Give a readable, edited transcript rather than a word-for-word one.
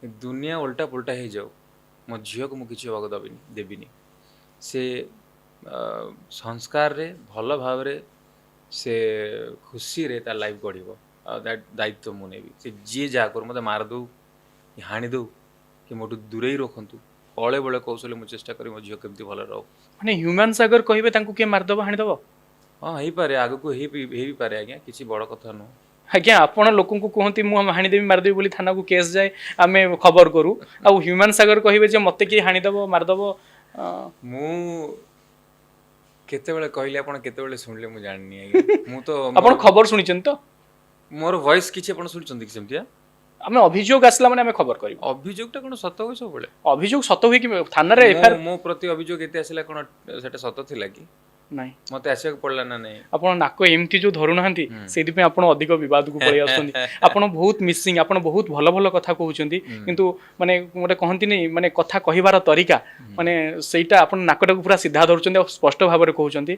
दुनिया उल्टा पुल्टा हो जाऊ मो झील को मुझे हवा देविनी से संस्कार रे भल भाव रे से खुशी रे तार लाइफ गढ़ दायित्व मुझे से जी जहाँ कर मत मार दौ कि हाणी दौ कि मोटू दूरे रखु कले बड़े कौशल मुझे चेष्टा करी मो झील केमती भल रो माने ह्यूमन सागर कहिबे तांको के मारदब हाणीदब हाँ हो पारे आग को हो पारे आज्ञा किसी बड़ कथा नुह आज्ञा आपण लोकन को कहती मु हाणीदेवी मारदेवी बोली थाना को केस जाए आमे खबर करू आ ह्यूमन सागर कहिबे जे मते के हाणीदब मारदब मु केतेबेले कहले आपण केतेबेले सुनले मु जाननी आज्ञा मु तो आपण खबर सुनिचन तो मोर वॉइस किछि आपण सुनिचंदी कि सेमतिया आमे अभियोग आसला माने आमे खबर करिब अभियोगटा कोन सत होय सब बेले अभियोग सत होई कि थाना रे एफआर मो प्रति अभियोग एते आसिला कोन सेटा सत थिला कि नाही मते आसिया पड़ला ना नहीं आपण नाको एमती जो धरु नाहंती सेदि पे आपण अधिक विवाद को पळि आछंती आपण बहुत मिसिंग आपण बहुत भलो भलो कथा कहउचंती किंतु माने मोटे कहंती नै माने कथा कहिबार तरीका माने सेटा आपण नाकोटा को पूरा सीधा धरउचंती स्पष्ट भाबरे कहउचंती